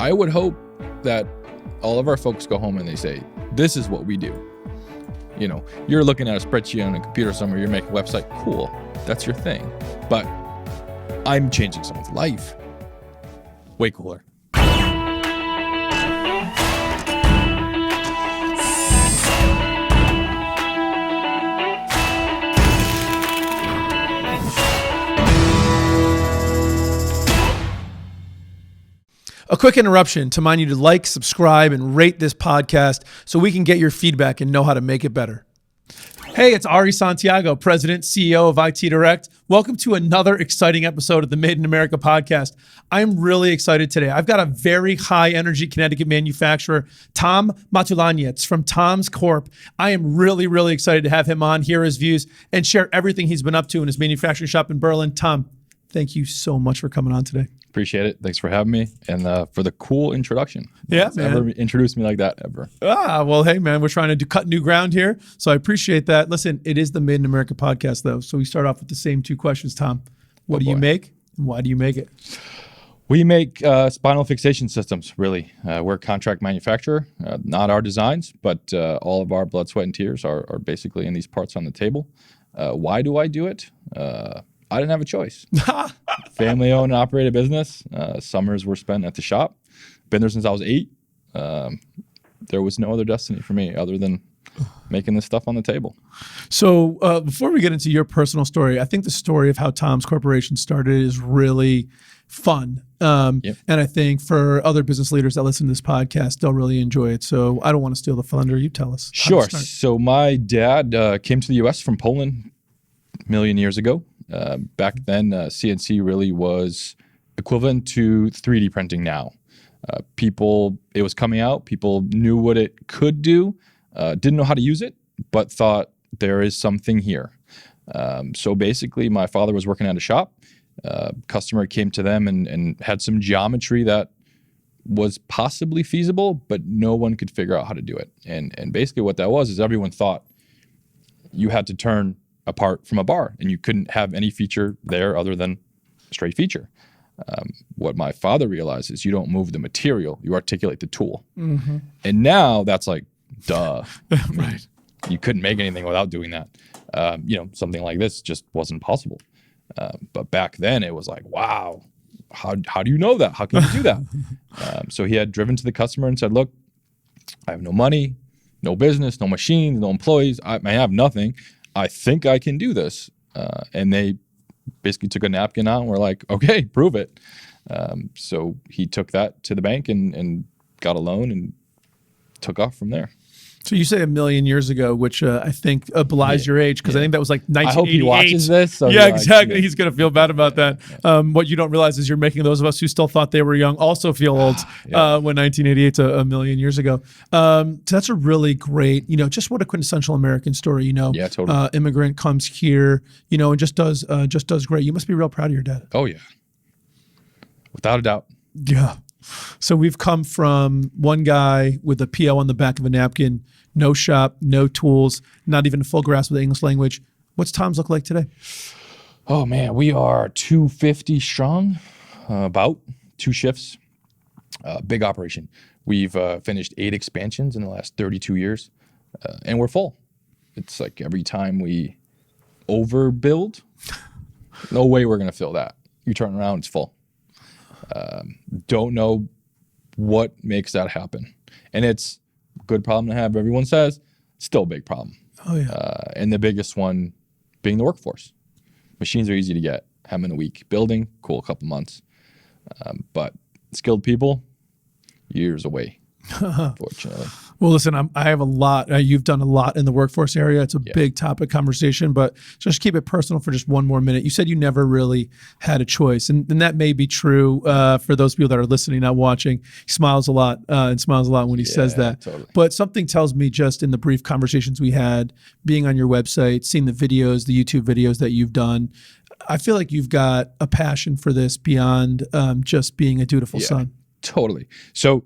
I would hope that all of our folks go home and they say, this is what we do. You know, you're looking at a spreadsheet on a computer somewhere, you're making a website, cool, that's your thing. But I'm changing someone's life. Way cooler. A quick interruption to remind you to like, subscribe, and rate this podcast so we can get your feedback and know how to make it better. Hey, it's Ari Santiago, President, CEO of IT Direct. Welcome to another exciting episode of the Made in America podcast. I'm really excited today. I've got a very high energy Connecticut manufacturer, Tom Matulaniec from TOMZ Corp. I am really, really excited to have him on, hear his views, and share everything he's been up to in his manufacturing shop in Berlin. Tom, thank you so much for coming on today. Appreciate it. Thanks for having me and for the cool introduction. Yeah, Nobody's man. ever introduced me like that ever. Well, hey, man, we're trying to cut new ground here, so I appreciate that. Listen, it is the Made in America podcast, though, so we start off with the same two questions, Tom. What do you make, and why do you make it? We make spinal fixation systems, really. We're a contract manufacturer, not our designs, but all of our blood, sweat, and tears are basically in these parts on the table. Why do I do it? I didn't have a choice. Family owned and operated business. Summers were spent at the shop. Been there since I was 8. There was no other destiny for me other than making this stuff on the table. So before we get into your personal story, I think the story of how TOMZ Corporation started is really fun. And I think for other business leaders that listen to this podcast, they'll really enjoy it. So I don't want to steal the thunder. You tell us. Sure. So my dad came to the U.S. from Poland a million years ago. Back then, CNC really was equivalent to 3D printing now. It was coming out. People knew what it could do, didn't know how to use it, but thought there is something here. So basically, my father was working at a shop. Customer came to them and had some geometry that was possibly feasible, but no one could figure out how to do it. And basically what that was is everyone thought you had to turn apart from a bar and you couldn't have any feature there other than a straight feature. What my father realized is you don't move the material, you articulate the tool. Mm-hmm. And now that's like, duh. Right. You couldn't make anything without doing that. Something like this just wasn't possible. But back then it was like, wow, how do you know that? How can you do that? So he had driven to the customer and said, look, I have no money, no business, no machines, no employees. I have nothing. I think I can do this. And they basically took a napkin out and were like, okay, prove it. So he took that to the bank and got a loan and took off from there. So you say a million years ago, which I think belies your age, because I think that was like 1988. I hope he watches this. So yeah, exactly. Yeah. He's going to feel bad about that. What you don't realize is you're making those of us who still thought they were young also feel old when 1988's a million years ago. So that's a really great, just what a quintessential American story. Yeah, totally. Immigrant comes here, and just does great. You must be real proud of your dad. Oh yeah, without a doubt. Yeah. So we've come from one guy with a PO on the back of a napkin, no shop, no tools, not even a full grasp of the English language. What's TOMZ look like today? Oh man, we are 250 strong, about 2 shifts, big operation. We've finished 8 expansions in the last 32 years, and we're full. It's like every time we overbuild, no way we're going to fill that. You turn around, it's full. Don't know what makes that happen. And it's a good problem to have. Everyone says, still a big problem. Oh yeah. And the biggest one being the workforce. Machines are easy to get. Have them in a week. Building, cool, a couple months. But skilled people, years away, unfortunately. Well, listen, I have a lot. You've done a lot in the workforce area. It's a big topic conversation, but just keep it personal for just one more minute. You said you never really had a choice, and that may be true for those people that are listening, not watching. He smiles a lot and smiles a lot when he says that. Totally. But something tells me just in the brief conversations we had, being on your website, seeing the videos, the YouTube videos that you've done, I feel like you've got a passion for this beyond just being a dutiful son. Totally. So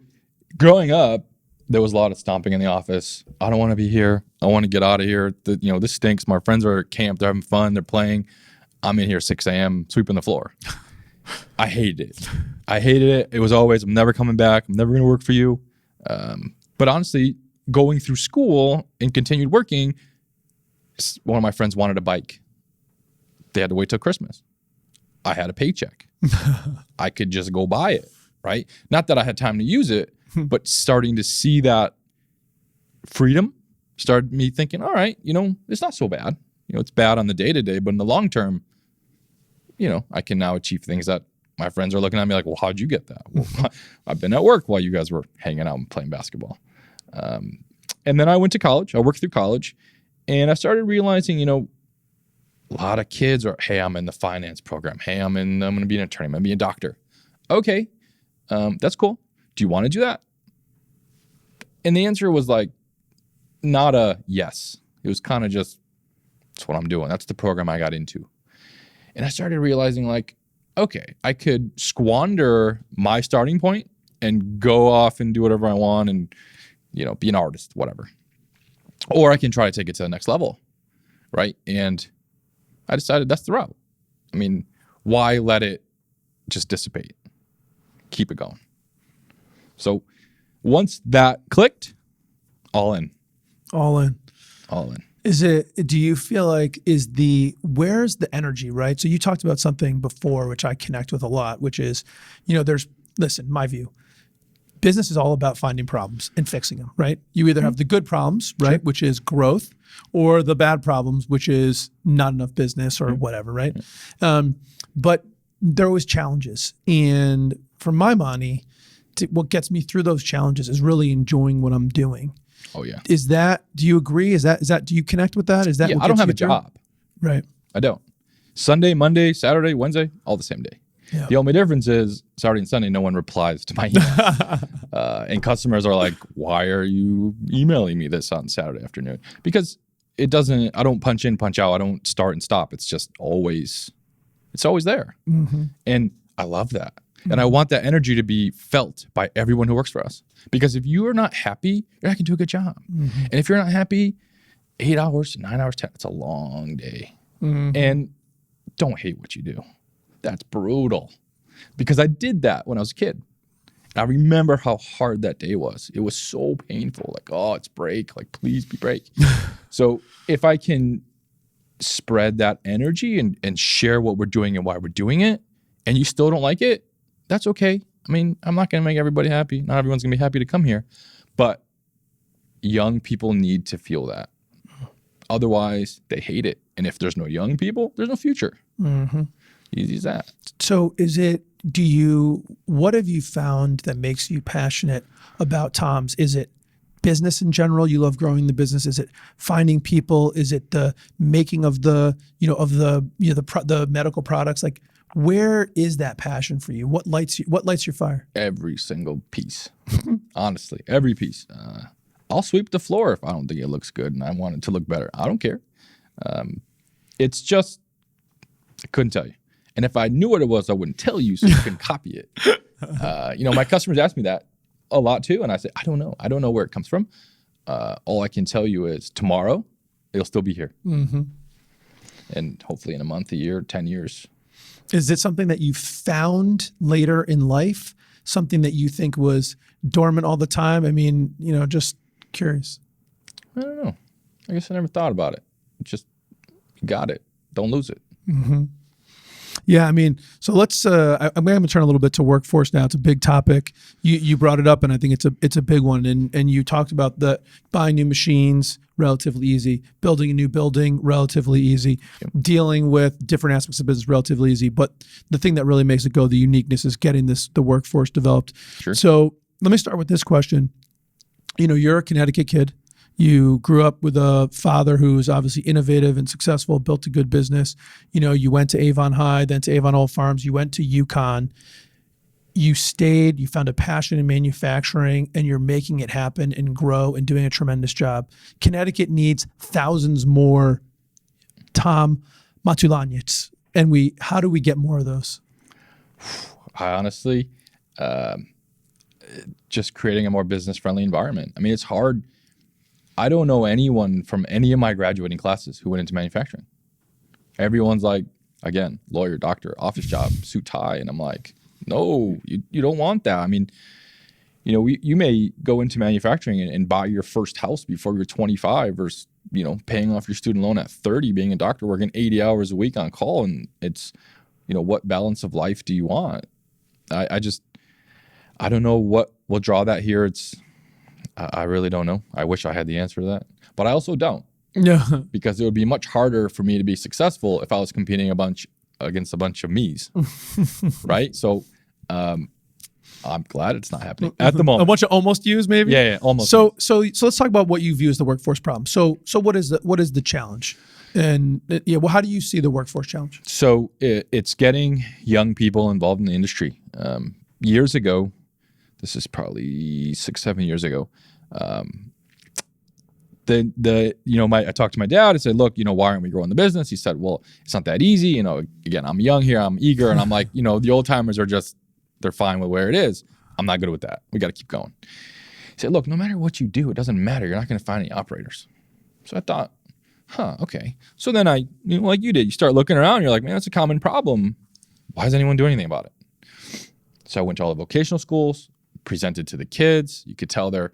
growing up, there was a lot of stomping in the office. I don't want to be here. I want to get out of here. This stinks. My friends are at camp. They're having fun. They're playing. I'm in here 6 a.m. sweeping the floor. I hated it. I hated it. It was always, I'm never coming back. I'm never going to work for you. But honestly, going through school and continued working, one of my friends wanted a bike. They had to wait till Christmas. I had a paycheck. I could just go buy it, right? Not that I had time to use it, but starting to see that freedom started me thinking, all right, it's not so bad. It's bad on the day-to-day, but in the long term, I can now achieve things that my friends are looking at me like, well, how'd you get that? Well, I've been at work while you guys were hanging out and playing basketball. And then I went to college. I worked through college, and I started realizing, a lot of kids are, hey, I'm in the finance program. Hey, I'm going to be an attorney. I'm going to be a doctor. Okay, that's cool. Do you want to do that? And the answer was like, not a yes. It was kind of just, that's what I'm doing. That's the program I got into. And I started realizing like, okay, I could squander my starting point and go off and do whatever I want and, be an artist, whatever. Or I can try to take it to the next level, right? And I decided that's the route. I mean, why let it just dissipate? Keep it going. So once that clicked, all in. All in. All in. Do you feel like where's the energy, right? So you talked about something before, which I connect with a lot, which is, listen, my view, business is all about finding problems and fixing them, right? You either have the good problems, right, which is growth, or the bad problems, which is not enough business or whatever, right? But there are always challenges. And for my money, what gets me through those challenges is really enjoying what I'm doing. Oh yeah. Do you agree? Do you connect with that? Yeah, I don't have a job. Right. I don't. Sunday, Monday, Saturday, Wednesday, all the same day. Yeah. The only difference is Saturday and Sunday, no one replies to my email. And customers are like, why are you emailing me this on Saturday afternoon? Because I don't punch in, punch out. I don't start and stop. It's just always there. Mm-hmm. And I love that. And I want that energy to be felt by everyone who works for us. Because if you are not happy, you're not going to do a good job. Mm-hmm. And if you're not happy, 8 hours, 9 hours, 10, it's a long day. Mm-hmm. And don't hate what you do. That's brutal. Because I did that when I was a kid. I remember how hard that day was. It was so painful. Like, oh, it's break. Like, please be break. So if I can spread that energy and share what we're doing and why we're doing it, and you still don't like it, that's okay. I mean, I'm not going to make everybody happy. Not everyone's going to be happy to come here. But young people need to feel that. Otherwise, they hate it. And if there's no young people, there's no future. Mm-hmm. Easy as that. So what have you found that makes you passionate about TOMZ? Is it business in general? You love growing the business. Is it finding people? Is it the making of the medical products? Like, where is that passion for you? What lights your fire? Every single piece. Honestly, every piece. I'll sweep the floor if I don't think it looks good and I want it to look better. I don't care. It's just, I couldn't tell you. And if I knew what it was, I wouldn't tell you so you can copy it. My customers ask me that a lot too. And I say, I don't know. I don't know where it comes from. All I can tell you is tomorrow, it'll still be here. Mm-hmm. And hopefully in a month, a year, 10 years. Is it something that you found later in life? Something that you think was dormant all the time? I mean, just curious. I don't know. I guess I never thought about it. Just got it. Don't lose it. Mm-hmm. Yeah, I mean, so let's. I'm going to turn a little bit to workforce now. It's a big topic. You brought it up, and I think it's a big one. And you talked about the buying new machines, relatively easy. Building a new building, relatively easy. Yep. Dealing with different aspects of business, relatively easy. But the thing that really makes it go, the uniqueness, is getting the workforce developed. Sure. So let me start with this question. You're a Connecticut kid. You grew up with a father who was obviously innovative and successful, built a good business. You went to Avon High, then to Avon Old Farms. You went to UConn. You stayed, you found a passion in manufacturing, and you're making it happen and grow and doing a tremendous job. Connecticut needs thousands more Tom Matulaniec. And how do we get more of those? I honestly, just creating a more business-friendly environment. I mean, it's hard. I don't know anyone from any of my graduating classes who went into manufacturing. Everyone's like, again, lawyer, doctor, office job, suit, tie. And I'm like, No, you don't want that. I mean, you may go into manufacturing and buy your first house before you're 25 versus, paying off your student loan at 30, being a doctor, working 80 hours a week on call. And it's, what balance of life do you want? I don't know what will draw that here. I really don't know. I wish I had the answer to that, but I also don't. Yeah. Because it would be much harder for me to be successful if I was competing against a bunch of me's, right? So I'm glad it's not happening at the moment. A bunch of almost yous, maybe. Yeah, almost. So let's talk about what you view as the workforce problem. So what is the challenge? And how do you see the workforce challenge? So it's getting young people involved in the industry. Years ago, this is probably 6-7 years ago. I talked to my dad. I said, look, why aren't we growing the business? He said, well, it's not that easy. Again, I'm young here. I'm eager. And I'm like, the old timers they're fine with where it is. I'm not good with that. We got to keep going. He said, look, no matter what you do, it doesn't matter. You're not going to find any operators. So I thought, okay. So then like you did, you start looking around. You're like, man, that's a common problem. Why does anyone do anything about it? So I went to all the vocational schools, presented to the kids. You could tell the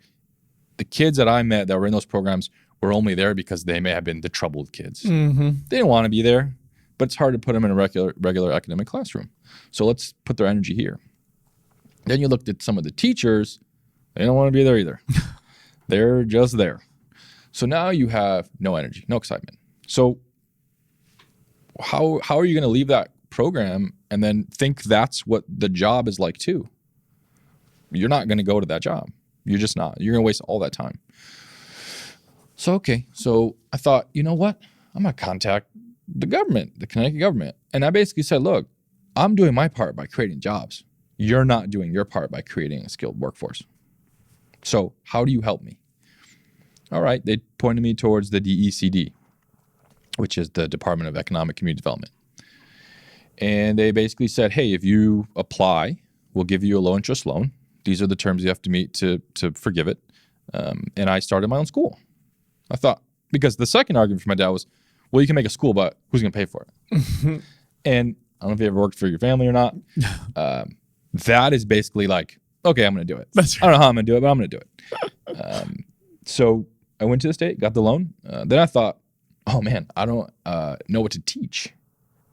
kids that I met that were in those programs were only there because they may have been the troubled kids. Mm-hmm. They didn't want to be there, but it's hard to put them in a regular academic classroom. So let's put their energy here. Then you looked at some of the teachers. They don't want to be there either. They're just there. So now you have no energy, no excitement. So how are you going to leave that program and then think that's what the job is like too? You're not going to go to that job. You're just not. You're going to waste all that time. So, okay. So I thought, you know what? I'm going to contact the government, the Connecticut government. And I basically said, look, I'm doing my part by creating jobs. You're not doing your part by creating a skilled workforce. So how do you help me? All right. They pointed me towards the DECD, which is the Department of Economic Community Development. And they basically said, hey, if you apply, we'll give you a low interest loan. These are the terms you have to meet to forgive it. And I started my own school. I thought, because the second argument for my dad was, well, you can make a school, but who's going to pay for it? And I don't know if you ever worked for your family or not. That is basically like, okay, I'm going to do it. That's right. I don't know how I'm going to do it, but I'm going to do it. So I went to the state, got the loan. Then I thought, oh man, I don't know what to teach,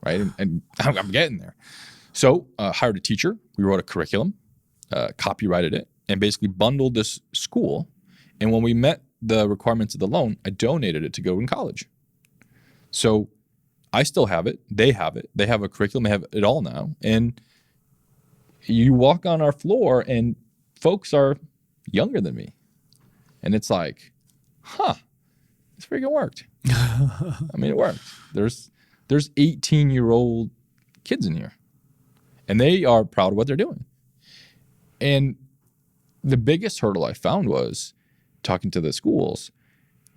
right? And I'm getting there. So hired a teacher. We wrote a curriculum. Copyrighted it, and basically bundled this school. And when we met the requirements of the loan, I donated it to go in college. So I still have it. They have it. They have a curriculum. They have it all now. And you walk on our floor and folks are younger than me. And it's like, this freaking worked. I mean, it worked. There's 18-year-old kids in here. And they are proud of what they're doing. And the biggest hurdle I found was talking to the schools.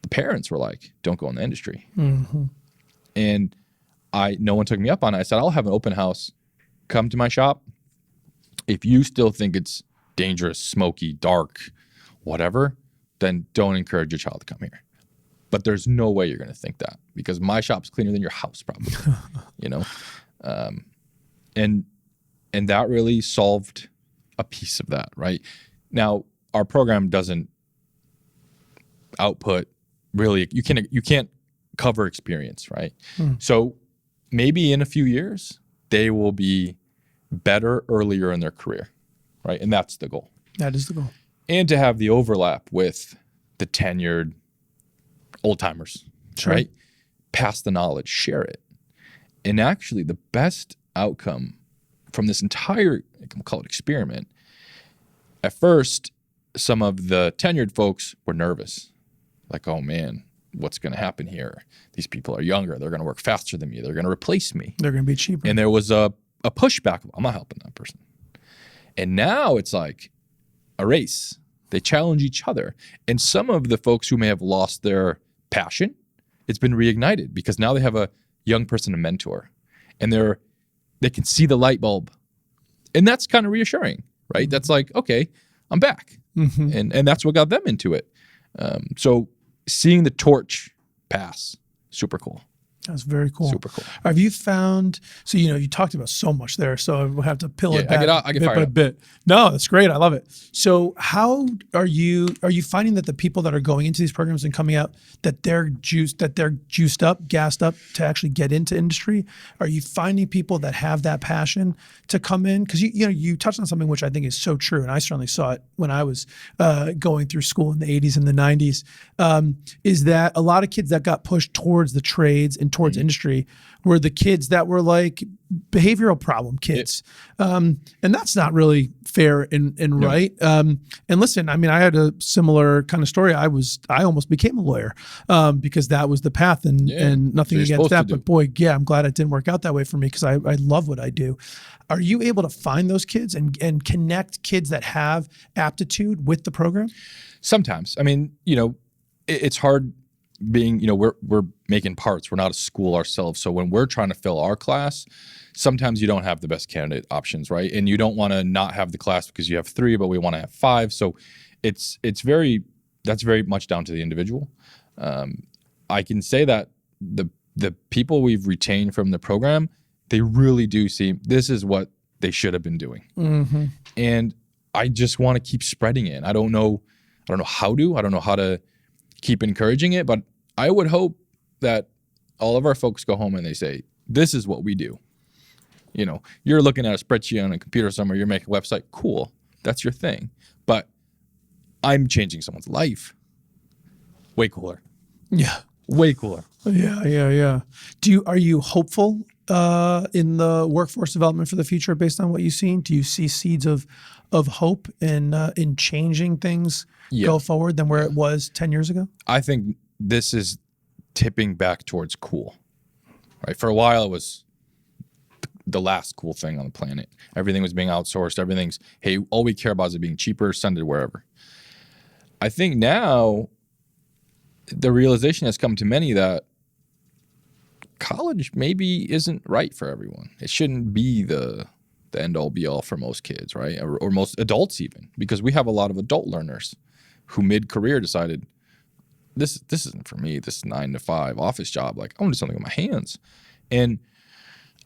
The parents were like, don't go in the industry. Mm-hmm. And no one took me up on it. I said, I'll have an open house. Come to my shop. If you still think it's dangerous, smoky, dark, whatever, then don't encourage your child to come here. But there's no way you're going to think that, because my shop's cleaner than your house probably, and that really solved a piece of that, right? Now, our program doesn't output really, you can't cover experience, right? So maybe in a few years, they will be better earlier in their career, right? And that's the goal. That is the goal. And to have the overlap with the tenured old timers, sure, right? Pass the knowledge, share it. And actually the best outcome from this entire, we'll call it experiment, at first, some of the tenured folks were nervous. Like, oh man, what's going to happen here? These people are younger. They're going to work faster than me. They're going to replace me. They're going to be cheaper. And there was a pushback. I'm not helping that person. And now it's like a race. They challenge each other. And some of the folks who may have lost their passion, it's been reignited because now they have a young person to mentor. And they can see the light bulb. And that's kind of reassuring, right? Mm-hmm. That's like, okay, I'm back. Mm-hmm. And that's what got them into it. So seeing the torch pass, super cool. That's very cool. Super cool. Have you found, so, you talked about so much there, so we'll have to peel it back I get bit by fired up. bit. No, that's great. I love it. So how are you finding that the people that are going into these programs and coming out, that they're juiced up, gassed up to actually get into industry? Are you finding people that have that passion to come in? Because you touched on something which I think is so true, and I certainly saw it when I was going through school in the 80s and the 90s, is that a lot of kids that got pushed towards the trades and towards industry were the kids that were like behavioral problem kids. And that's not really fair and right. And listen, I mean, I had a similar kind of story. I almost became a lawyer because that was the path, and nothing against that. But boy, yeah, I'm glad it didn't work out that way for me because I love what I do. Are you able to find those kids and connect kids that have aptitude with the program? Sometimes. I mean, it's hard being, we're making parts. We're not a school ourselves. So when we're trying to fill our class, sometimes you don't have the best candidate options, right? And you don't want to not have the class because you have 3, but we want to have 5. So that's very much down to the individual. I can say that the people we've retained from the program, they really do see this is what they should have been doing. Mm-hmm. And I just want to keep spreading it. I don't know how to keep encouraging it, but I would hope that all of our folks go home and they say, this is what we do. You're looking at a spreadsheet on a computer somewhere, you're making a website, cool, that's your thing. But I'm changing someone's life. Way cooler. Yeah. Way cooler. Yeah. Are you hopeful in the workforce development for the future based on what you've seen? Do you see seeds of hope in changing things go forward than where it was 10 years ago? I think this is tipping back towards cool, right? For a while, it was the last cool thing on the planet. Everything was being outsourced. Hey, all we care about is it being cheaper, send it wherever. I think now the realization has come to many that college maybe isn't right for everyone. It shouldn't be the end all be all for most kids, right? Or most adults even, because we have a lot of adult learners who mid-career decided this isn't for me. This 9-to-5 office job. Like, I want to do something with my hands. And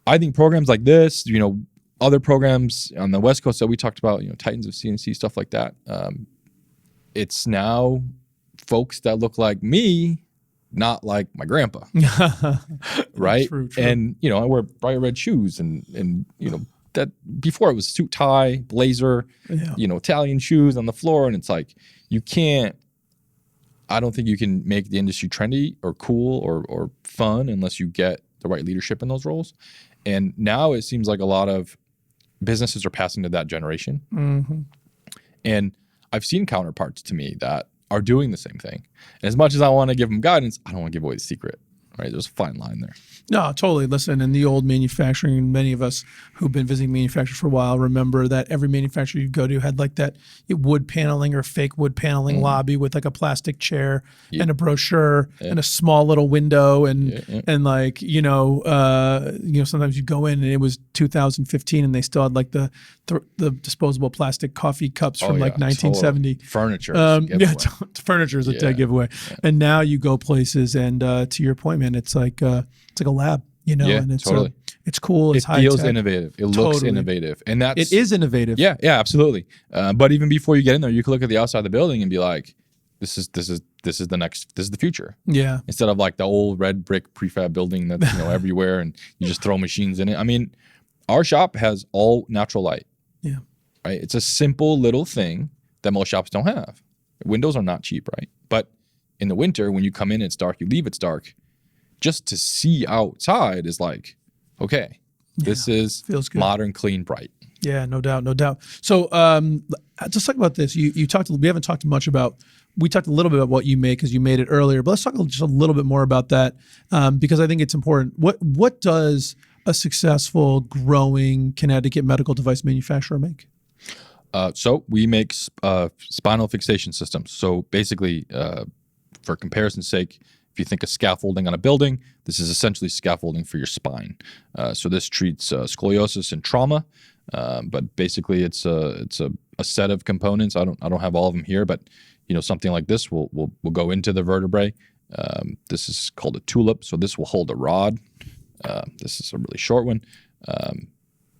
I think programs like this, other programs on the West Coast that we talked about, Titans of CNC, stuff like that. It's now folks that look like me, not like my grandpa, right? True. And I wear bright red shoes, and that before it was suit tie, blazer, Italian shoes on the floor, and it's like I don't think you can make the industry trendy or cool or fun unless you get the right leadership in those roles. And now it seems like a lot of businesses are passing to that generation. Mm-hmm. And I've seen counterparts to me that are doing the same thing. And as much as I want to give them guidance, I don't want to give away the secret, right? There's a fine line there. No, totally. Listen, in the old manufacturing, many of us who've been visiting manufacturers for a while remember that every manufacturer you go to had like that wood paneling or fake wood paneling lobby with like a plastic chair and a brochure and a small little window and like sometimes you go in and it was 2015 and they still had like the disposable plastic coffee cups from like 1970. Totally. Furniture. Furniture is a dead giveaway. Yeah. And now you go places and to your point, man, it's like a lab, and it's totally. It's cool. It's high tech. It feels innovative. It looks innovative, and it is innovative. Yeah, absolutely. But even before you get in there, you can look at the outside of the building and be like, "This is the future." Yeah. Instead of like the old red brick prefab building that's everywhere, and you just throw machines in it. I mean, our shop has all natural light. Yeah. Right. It's a simple little thing that most shops don't have. Windows are not cheap, right? But in the winter, when you come in, it's dark. You leave, it's dark. Just to see outside is like, okay, this feels good. Modern, clean, bright. Yeah, no doubt. So let's talk about this. We haven't talked much about, we talked a little bit about what you make because you made it earlier, but let's talk just a little bit more about that because I think it's important. What does a successful, growing Connecticut medical device manufacturer make? So we make spinal fixation systems. So basically, for comparison's sake, if you think of scaffolding on a building, this is essentially scaffolding for your spine. So this treats scoliosis and trauma, but basically it's a set of components. I don't have all of them here, but something like this will go into the vertebrae This is called a tulip. So this will hold a rod. This is a really short one.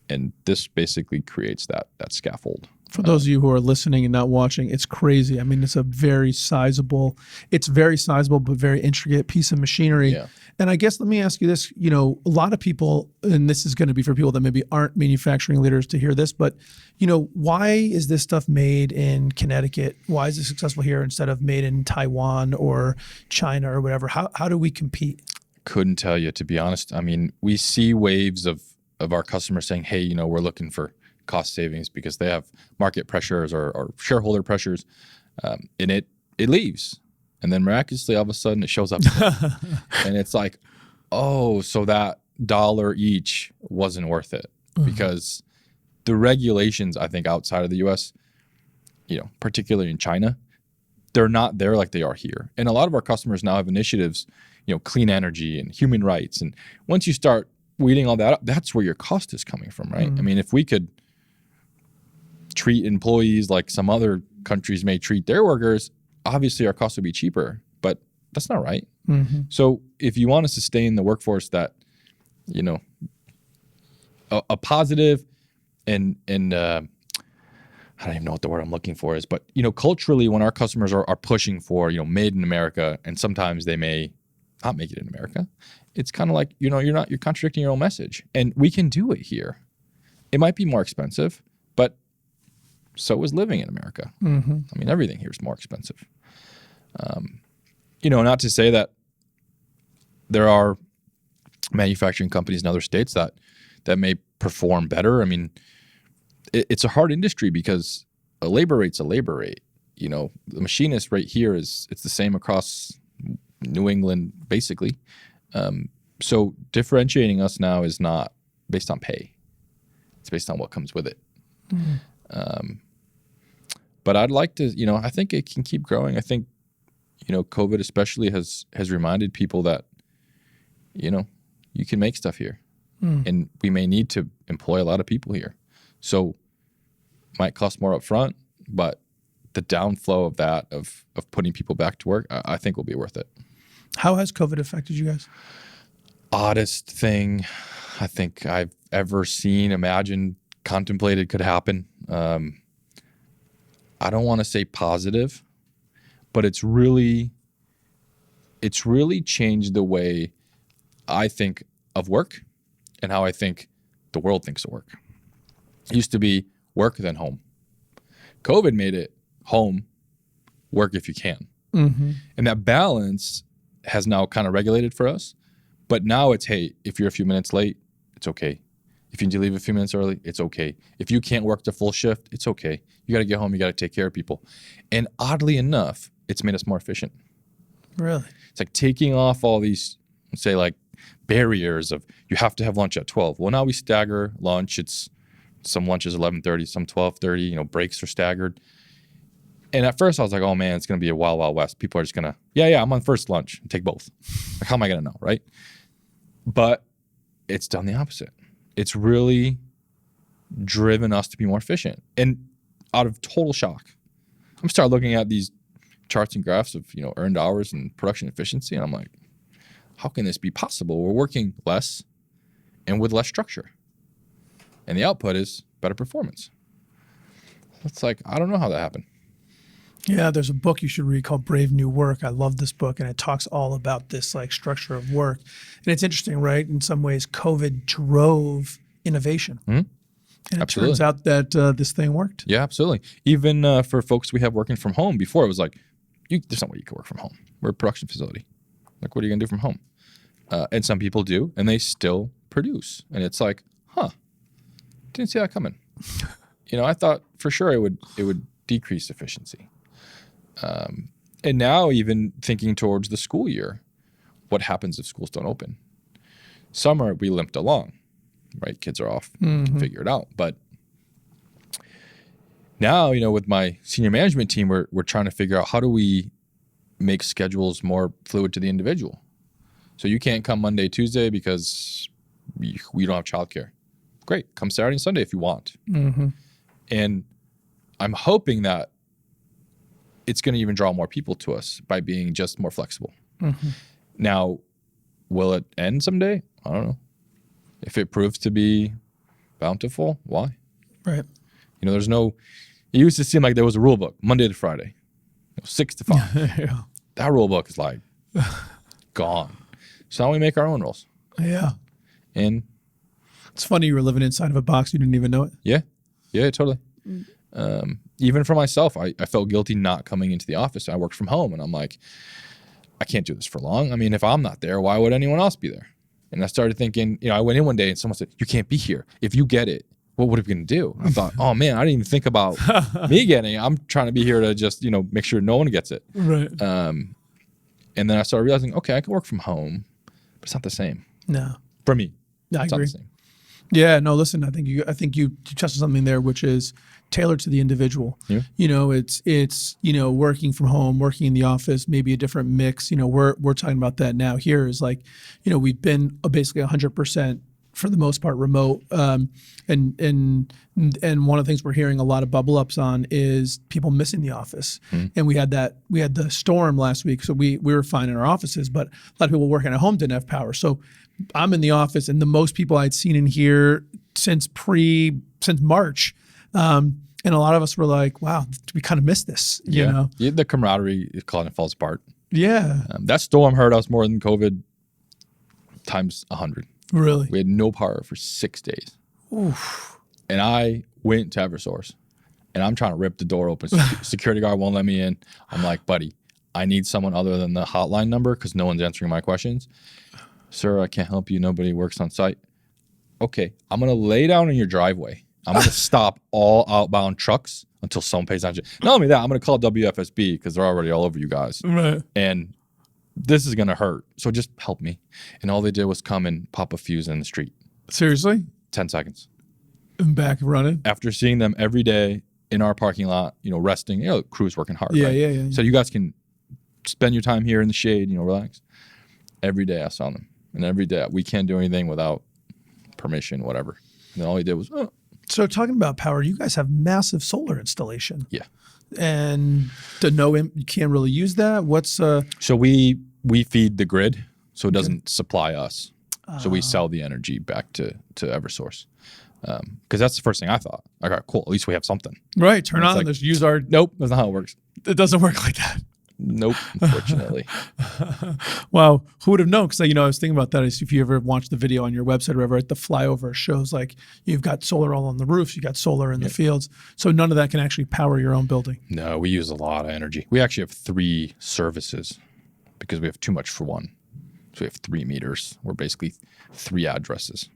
And this basically creates that scaffold. For those of you who are listening and not watching, it's crazy. I mean, it's very sizable, but very intricate piece of machinery. Yeah. And I guess, let me ask you this, a lot of people, and this is going to be for people that maybe aren't manufacturing leaders to hear this, but, why is this stuff made in Connecticut? Why is it successful here instead of made in Taiwan or China or whatever? How do we compete? Couldn't tell you, to be honest. I mean, we see waves of our customers saying, hey, we're looking for cost savings because they have market pressures or shareholder pressures, and it leaves. And then miraculously, all of a sudden, it shows up. And it's like, oh, so that $1 each wasn't worth it. Because the regulations, I think, outside of the U.S., particularly in China, they're not there like they are here. And a lot of our customers now have initiatives, clean energy and human rights. And once you start weeding all that up, that's where your cost is coming from, right? I mean, if we could treat employees like some other countries may treat their workers, obviously our costs would be cheaper, but that's not right. So if you want to sustain the workforce that, a positive and I don't even know what the word I'm looking for is, but, culturally, when our customers are pushing for, made in America, and sometimes they may not make it in America, it's kind of like, you're contradicting your own message, and we can do it here. It might be more expensive, but so is living in America. I mean, everything here is more expensive. Not to say that there are manufacturing companies in other states that may perform better. I mean, it's a hard industry because a labor rate's a labor rate. The machinist rate here it's the same across New England, basically. So differentiating us now is not based on pay. It's based on what comes with it. But I'd like to, I think it can keep growing. I think, COVID especially has reminded people that, you can make stuff here. And we may need to employ a lot of people here. So might cost more up front, but the downflow of that, of putting people back to work, I think will be worth it. How has COVID affected you guys? Oddest thing I think I've ever seen, imagined, contemplated could happen. I don't want to say positive, but it's really changed the way I think of work and how I think the world thinks of work. It used to be work, then home. COVID made it home, work if you can. And that balance has now kind of regulated for us. But now it's, hey, if you're a few minutes late, it's okay. If you need to leave a few minutes early, it's okay. If you can't work the full shift, it's okay. You got to get home. You got to take care of people. And oddly enough, it's made us more efficient. Really? It's like taking off all these, say, like barriers of you have to have lunch at 12. Well, now we stagger lunch. It's some lunches 11:30, some 12:30. Breaks are staggered. And at first I was like, oh man, it's going to be a wild, wild west. People are just going to, yeah, I'm on first lunch. Take both. Like, how am I going to know, right? But it's done the opposite. It's really driven us to be more efficient. And out of total shock, I'm starting looking at these charts and graphs of, earned hours and production efficiency. And I'm like, how can this be possible? We're working less and with less structure. And the output is better performance. It's like, I don't know how that happened. Yeah, there's a book you should read called Brave New Work. I love this book, and it talks all about this like structure of work. And it's interesting, right? In some ways, COVID drove innovation. And it turns out that this thing worked. Yeah, absolutely. Even for folks we have working from home, before it was like, there's no way you can work from home. We're a production facility. Like, what are you going to do from home? And some people do, and they still produce. And it's like, didn't see that coming. I thought for sure it would decrease efficiency. And now even thinking towards the school year, what happens if schools don't open? Summer, we limped along, right? Kids are off, can figure it out. But now, with my senior management team, we're trying to figure out how do we make schedules more fluid to the individual. So you can't come Monday, Tuesday because we don't have childcare. Great, come Saturday and Sunday if you want. And I'm hoping that it's going to even draw more people to us by being just more flexible. Now, will it end someday? I don't know. If it proves to be bountiful, why? Right. You know, there's no, it used to seem like there was a rule book, Monday to Friday, 6 to 5. Yeah. That rule book is like gone. So now we make our own rules. Yeah. And it's funny you were living inside of a box. You didn't even know it. yeah, totally. Even for myself, I felt guilty not coming into the office. I worked from home and I'm like, I can't do this for long. I mean, if I'm not there, why would anyone else be there? And I started thinking, you know, I went in one day and someone said, you can't be here. If you get it, what would it be going to do? I thought, oh man, I didn't even think about me getting it. I'm trying to be here to just, you know, make sure no one gets it. Right. And then I started realizing, okay, I can work from home, but it's not the same. No. For me. Yeah, I it's agree. Not the same. Yeah, no, listen, I think you touched on something there, which is tailored to the individual. Yeah. You know, it's, you know, working from home, working in the office, maybe a different mix. You know, we're talking about that now. Here is like, you know, we've been basically 100% for the most part remote. And one of the things we're hearing a lot of bubble ups on is people missing the office. And we had the storm last week. So we were fine in our offices, but a lot of people working at home didn't have power. So I'm in the office and the most people I'd seen in here since March. And a lot of us were like, wow, we kind of missed this, you know? Yeah, the camaraderie kind of falls apart. Yeah. That storm hurt us more than COVID times 100. Really? We had no power for 6 days. Oof. And I went to Eversource and I'm trying to rip the door open. Security guard won't let me in. I'm like, buddy, I need someone other than the hotline number because no one's answering my questions. Sir, I can't help you. Nobody works on site. Okay, I'm going to lay down in your driveway. I'm going to stop all outbound trucks until someone pays attention. Not only that, I'm going to call WFSB because they're already all over you guys. Right. And this is going to hurt. So just help me. And all they did was come and pop a fuse in the street. Seriously? 10 seconds. And back running? After seeing them every day in our parking lot, you know, resting, you know, crew's working hard. Yeah, right? yeah. So you guys can spend your time here in the shade, you know, relax. Every day I saw them. And every day we can't do anything without permission, whatever. And then all he did was, oh. So talking about power, you guys have massive solar installation. Yeah. And you can't really use that. What's So we feed the grid, so it doesn't supply us. So we sell the energy back to Eversource. Because that's the first thing I thought. Okay, cool. At least we have something. right? Turn And it's on like, and just use our. Nope, that's not how it works. It doesn't work like that. Nope, unfortunately. Wow, who would have known? Because I was thinking about that. If you ever watch the video on your website or whatever, the flyover shows like you've got solar all on the roofs, you got solar in the fields, so none of that can actually power your own building. No, we use a lot of energy. We actually have 3 services because we have too much for one. So we have 3 meters. We're basically 3 addresses.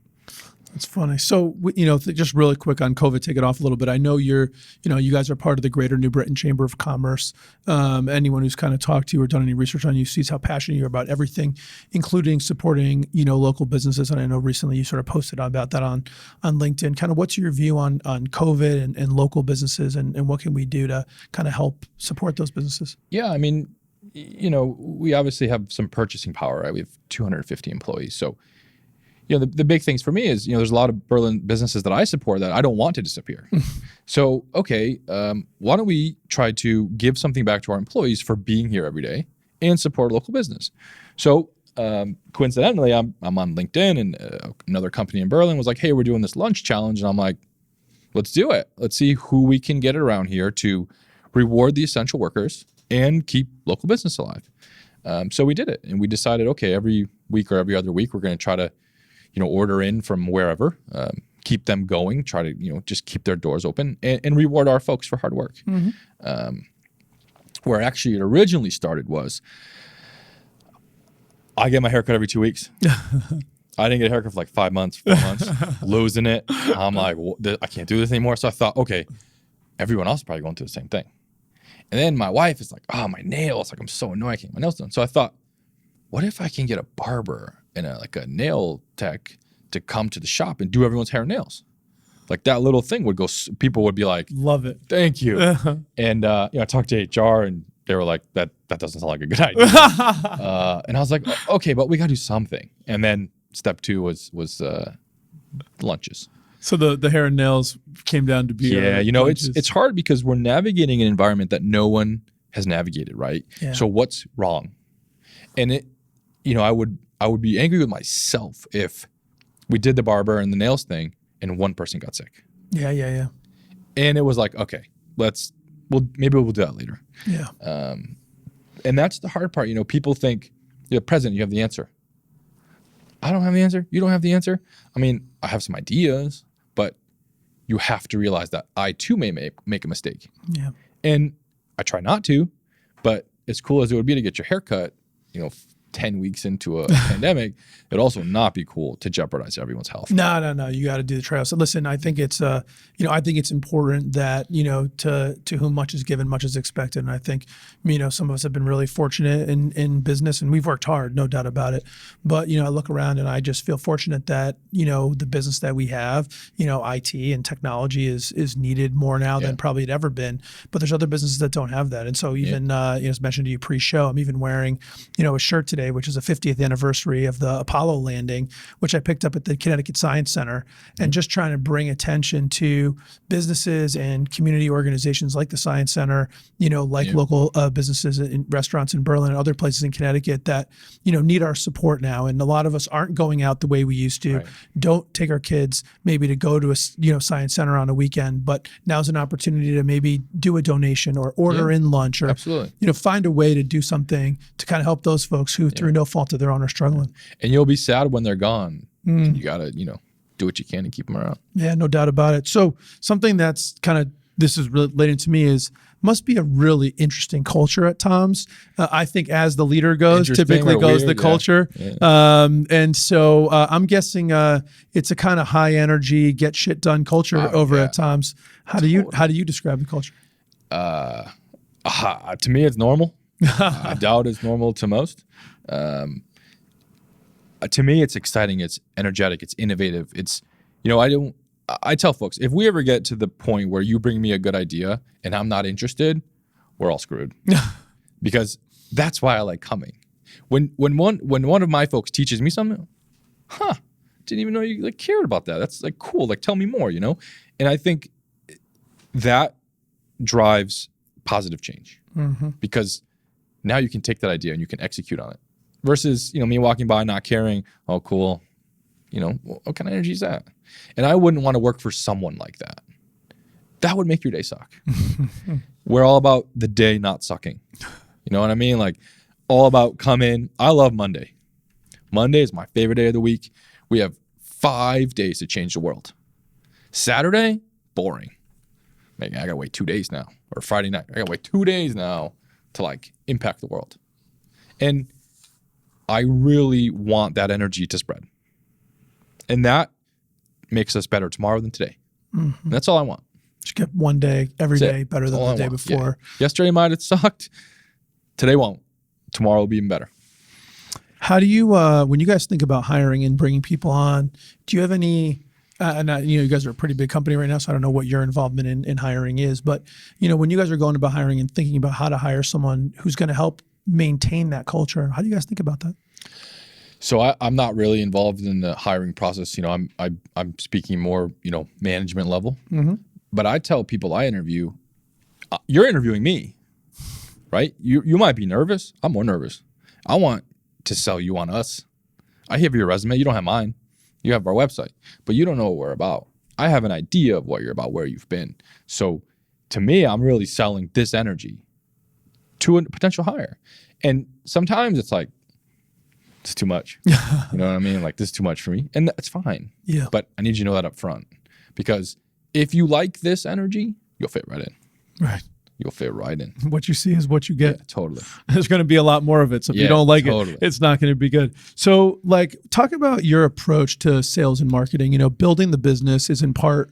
That's funny. So, just really quick on COVID, take it off a little bit. I know you guys are part of the Greater New Britain Chamber of Commerce. Anyone who's kind of talked to you or done any research on you sees how passionate you are about everything, including supporting, local businesses. And I know recently you sort of posted about that on LinkedIn. Kind of what's your view on COVID and local businesses and what can we do to kind of help support those businesses? Yeah, I mean, we obviously have some purchasing power, right? We have 250 employees. So, the big things for me is, there's a lot of Berlin businesses that I support that I don't want to disappear. So, okay, why don't we try to give something back to our employees for being here every day and support a local business? So, coincidentally, I'm on LinkedIn and another company in Berlin was like, hey, we're doing this lunch challenge. And I'm like, let's do it. Let's see who we can get around here to reward the essential workers and keep local business alive. So we did it. And we decided, okay, every week or every other week, we're going to try to order in from wherever, keep them going, try to, just keep their doors open and reward our folks for hard work. Mm-hmm. Where actually it originally started was I get my haircut every 2 weeks. I didn't get a haircut for like 5 months, 4 months, losing it. I'm like, I can't do this anymore. So I thought, okay, everyone else is probably going through the same thing. And then my wife is like, oh, my nails, like I'm so annoyed I can't get my nails done. So I thought, what if I can get a barber and a nail tech to come to the shop and do everyone's hair and nails? Like that little thing would go, people would be like, love it. Thank you. And, I talked to HR and they were like, that doesn't sound like a good idea. And I was like, okay, but we got to do something. And then step 2 was lunches. So the hair and nails came down to be it's hard because we're navigating an environment that no one has navigated, right? Yeah. So what's wrong? And it, I would be angry with myself if we did the barber and the nails thing and one person got sick. Yeah. And it was like, okay, maybe we'll do that later. Yeah. And that's the hard part. People think you're the president, you have the answer. I don't have the answer. You don't have the answer. I mean, I have some ideas, but you have to realize that I too may make a mistake. Yeah. And I try not to, but as cool as it would be to get your hair cut, 10 weeks into a pandemic, it'd also not be cool to jeopardize everyone's health. No. You got to do the trial. So listen, I think it's, I think it's important that, to whom much is given, much is expected. And I think, some of us have been really fortunate in business and we've worked hard, no doubt about it. But, I look around and I just feel fortunate that, the business that we have, IT and technology is needed more now than probably it ever been. But there's other businesses that don't have that. And so even, as mentioned to you pre-show, I'm even wearing, a shirt today, which is the 50th anniversary of the Apollo landing, which I picked up at the Connecticut Science Center, and just trying to bring attention to businesses and community organizations like the Science Center, local businesses and restaurants in Berlin and other places in Connecticut that, need our support now. And a lot of us aren't going out the way we used to. Right. Don't take our kids maybe to go to a, Science Center on a weekend, but now's an opportunity to maybe do a donation or order in lunch or, find a way to do something to kind of help those folks who through no fault of their own are struggling. And you'll be sad when they're gone. And you gotta, do what you can to keep them around. Yeah, no doubt about it. So something that's kind of, this is related to me is, must be a really interesting culture at TOMZ. I think as the leader goes, typically goes the culture. Yeah. And so I'm guessing it's a kind of high energy, get shit done culture over at TOMZ. How do you describe the culture? To me, it's normal. I doubt it's normal to most. To me, it's exciting. It's energetic. It's innovative. It's, I tell folks, if we ever get to the point where you bring me a good idea and I'm not interested, we're all screwed. Because that's why I like coming. When one of my folks teaches me something, didn't even know you cared about that. That's cool. Tell me more, And I think that drives positive change because now you can take that idea and you can execute on it versus, me walking by not caring. Oh, cool. What kind of energy is that? And I wouldn't want to work for someone like that. That would make your day suck. We're all about the day not sucking. You know what I mean? All about come in. I love Monday. Monday is my favorite day of the week. We have 5 days to change the world. Saturday, boring. I got to wait 2 days now. Or Friday night, I got to wait 2 days now to impact the world. And I really want that energy to spread. And that makes us better tomorrow than today. That's all I want. Just get one day, every day better than the day before. Yeah. Yesterday might have sucked. Today won't. Tomorrow will be even better. How do you, when you guys think about hiring and bringing people on, do you have any, you guys are a pretty big company right now, so I don't know what your involvement in hiring is, but when you guys are going about hiring and thinking about how to hire someone who's going to help maintain that culture, how do you guys think about that? So I'm not really involved in the hiring process. I'm speaking more, management level. But I tell people I interview, you're interviewing me, right? You might be nervous. I'm more nervous. I want to sell you on us. I have your resume. You don't have mine. You have our website, but you don't know what we're about. I have an idea of what you're about, where you've been. So to me, I'm really selling this energy to a potential hire. And sometimes it's it's too much. You know what I mean? This is too much for me. And that's fine. Yeah. But I need you to know that up front. Because if you like this energy, you'll fit right in. Right. You'll fit right in. What you see is what you get. Yeah, totally. There's going to be a lot more of it. So if you don't like it, it's not going to be good. So talk about your approach to sales and marketing. Building the business is in part,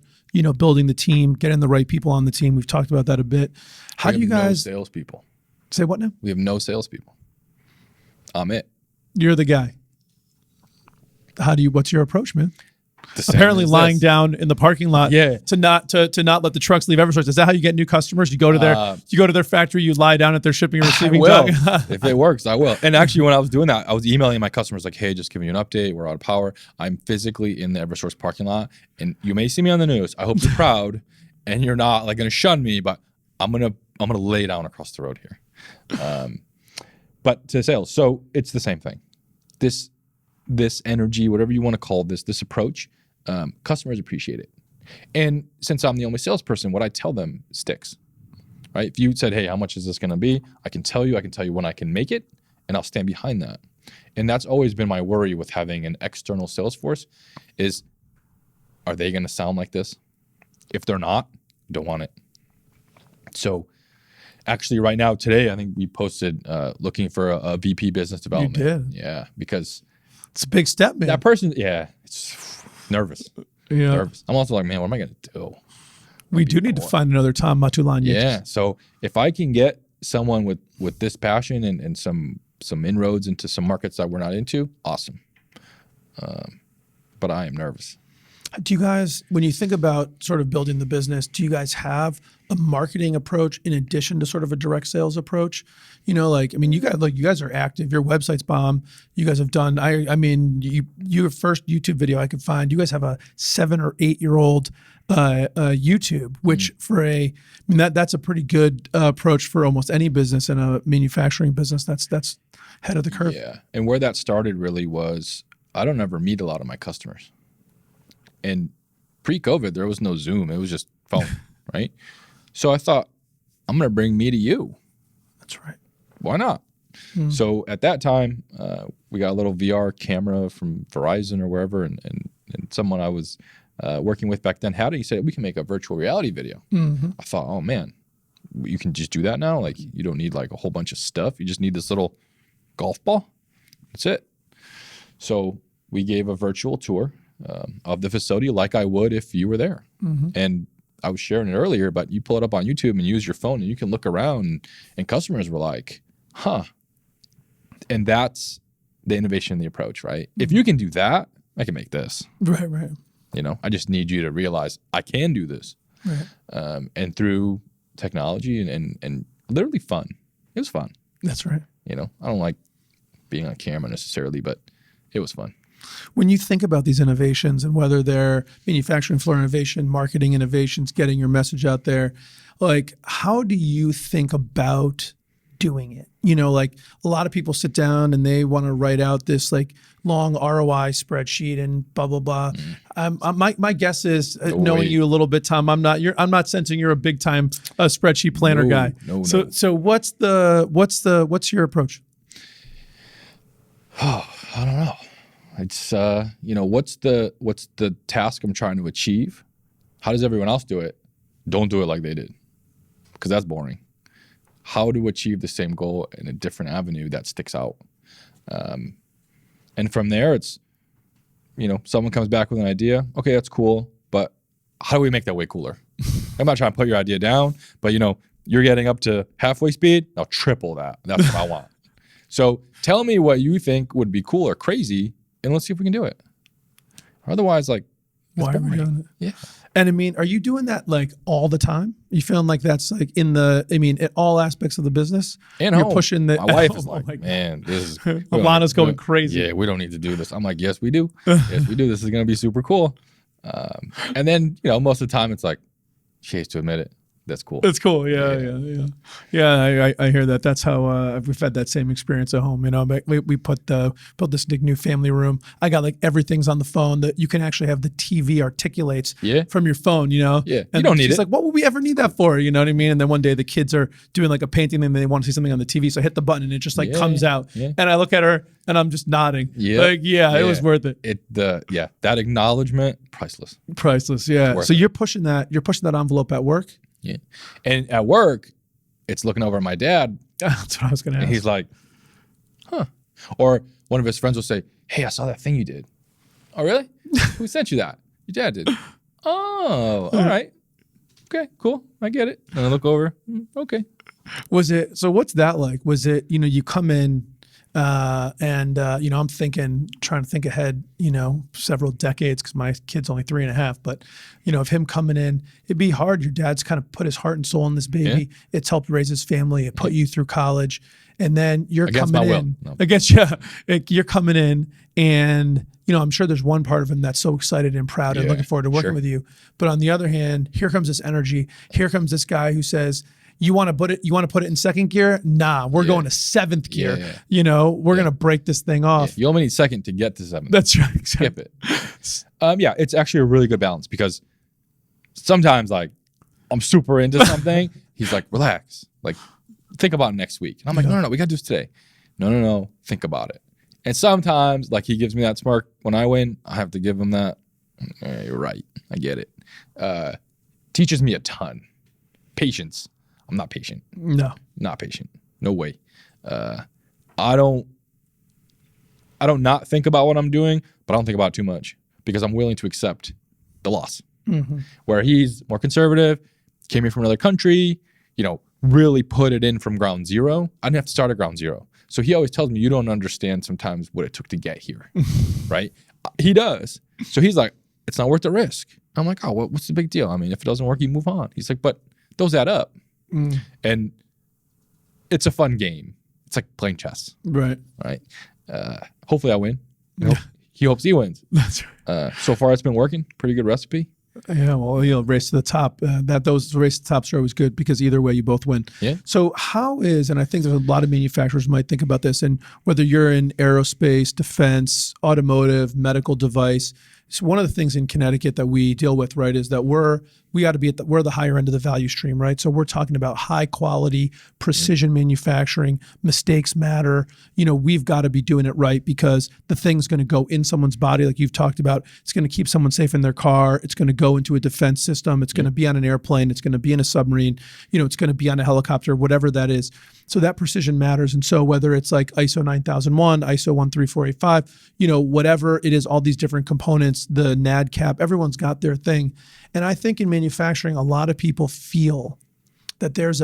building the team, getting the right people on the team. We've talked about that a bit. How do you guys? No salespeople. Say what now? We have no salespeople. I'm it. You're the guy. What's your approach, man? Apparently lying down in the parking lot to not let the trucks leave Eversource. Is that how you get new customers? You go to their factory, you lie down at their shipping and receiving dock? If it works, I will. And actually when I was doing that, I was emailing my customers hey, just giving you an update. We're out of power. I'm physically in the Eversource parking lot and you may see me on the news. I hope you're proud and you're not going to shun me, but I'm going to lay down across the road here. But to sales, so it's the same thing. This energy, whatever you want to call this approach, customers appreciate it. And since I'm the only salesperson, what I tell them sticks, right? If you said, hey, how much is this going to be? I can tell you when I can make it, and I'll stand behind that. And that's always been my worry with having an external sales force is, are they going to sound like this? If they're not, don't want it. So actually right now, today, I think we posted looking for a VP business development. You did? Yeah, because it's a big step, man. that person, it's nervous. Yeah. Nervous. I'm also like, man, what am I going to do? We do need to find another Tom Matulaniec. Yeah. So if I can get someone with this passion and some inroads into some markets that we're not into, awesome. But I am nervous. Do you guys, when you think about sort of building the business, do you guys have a marketing approach in addition to sort of a direct sales approach? You know, like, I mean, you guys are active. Your website's bomb. You guys have done, your first YouTube video I could find, you guys have a 7 or 8 year old YouTube, which that's a pretty good approach for almost any business in a manufacturing business. That's head of the curve. Yeah. And where that started really was, I don't ever meet a lot of my customers. And pre-COVID, there was no Zoom. It was just phone, right? So I thought, I'm going to bring me to you. That's right. Why not? So at that time, we got a little VR camera from Verizon or wherever, and someone I was working with back then had it. He said, we can make a virtual reality video. I thought, oh man, you can just do that now? Like, you don't need like a whole bunch of stuff. You just need this little golf ball. That's it. So we gave a virtual tour of the facility like I would if you were there. And I was sharing it earlier, but you pull it up on YouTube and use your phone and you can look around, and customers were like, huh. And that's the innovation in the approach, right? If you can do that, I can make this. Right. You know, I just need you to realize I can do this. Right. And through technology and literally fun. It was fun. That's right. You know, I don't like being on camera necessarily, but it was fun. When you think about these innovations and whether they're manufacturing floor innovation, marketing innovations, getting your message out there, like, how do you think about doing it? You know, like, a lot of people sit down and they want to write out this like long ROI spreadsheet and blah blah blah. My guess is, knowing you a little bit, Tom, I'm not sensing you're a big time spreadsheet planner guy. No. So what's your approach? Oh, I don't know. It's what's the task I'm trying to achieve? How does everyone else do it? Don't do it like they did, because that's boring. How to achieve the same goal in a different avenue that sticks out. And from there, it's, someone comes back with an idea. Okay, that's cool, but how do we make that way cooler? I'm not trying to put your idea down, but you're getting up to halfway speed. I'll triple that. That's what I want. So tell me what you think would be cool or crazy, and let's see if we can do it. Otherwise, like, why are we doing it? Yeah. And I mean, are you doing that like all the time? Are you feeling like that's like in all aspects of the business? And you're home. pushing the. My wife is like, man, this is. Alana's going crazy. Yeah, we don't need to do this. I'm like, yes, we do. Yes, we do. This is going to be super cool. And then, most of the time it's like, she hates to admit it. That's cool. That's cool. Yeah. I hear that. That's how we've had that same experience at home. We built this big new family room. I got like everything's on the phone that you can actually have the TV articulates from your phone. Yeah. And you don't need it. It's like, what would we ever need that for? You know what I mean? And then one day the kids are doing like a painting and they want to see something on the TV, so I hit the button and it just like comes out. Yeah. And I look at her and I'm just nodding. It was worth it. That acknowledgement, priceless. Priceless. Yeah. So you're pushing that envelope at work. Yeah. And at work, it's looking over at my dad. That's what I was going to ask. And he's like, huh. Or one of his friends will say, hey, I saw that thing you did. Oh, really? Who sent you that? Your dad did. Oh, all right. Okay, cool. I get it. And I look over. Okay. So what's that like? Was it, you come in and I'm trying to think ahead, several decades, because my kid's only 3.5, but of him coming in, it'd be hard. Your dad's kind of put his heart and soul in this baby. Yeah. It's helped raise his family. It put you through college, and then you're coming in against you're coming in, and I'm sure there's one part of him that's so excited and proud and looking forward to working with you. But on the other hand, here comes this energy. Here comes this guy who says, You want to put it in second gear? Nah, we're going to seventh gear. Yeah. You know, we're going to break this thing off. Yeah. You only need second to get to seventh. That's right. Exactly. Skip it. Yeah, it's actually a really good balance because sometimes like I'm super into something. He's like, relax, like think about it next week. And I'm like, no, we got to do this today. No, think about it. And sometimes like he gives me that smirk when I win. I have to give him that. You're right. I get it. Teaches me a ton. Patience. I'm not patient. No. Not patient. No way. I don't not think about what I'm doing, but I don't think about it too much because I'm willing to accept the loss. Mm-hmm. Where he's more conservative, came here from another country, you know, really put it in from ground zero. I didn't have to start at ground zero. So he always tells me, you don't understand sometimes what it took to get here, right? He does. So he's like, it's not worth the risk. I'm like, oh, what's the big deal? I mean, if it doesn't work, you move on. He's like, but those add up. And it's a fun game. It's like playing chess. Right. Hopefully I win. He hopes he wins. That's right. So far it's been working. Pretty good recipe. Yeah, well, you know, race to the top. Those race to the tops are always good because either way you both win. Yeah. So how is, and I think there's a lot of manufacturers might think about this, and whether you're in aerospace, defense, automotive, medical device, so one of the things in Connecticut that we deal with, right, is that we're the higher end of the value stream, right? So we're talking about high quality, precision manufacturing. Mistakes matter. You know, we've got to be doing it right because the thing's going to go in someone's body, like you've talked about. It's going to keep someone safe in their car. It's going to go into a defense system. It's going to be on an airplane. It's going to be in a submarine. You know, it's going to be on a helicopter, whatever that is. So that precision matters. And so whether it's like ISO 9001, ISO 13485, you know, whatever it is, all these different components, the NADCAP, everyone's got their thing. And I think in manufacturing, a lot of people feel that there's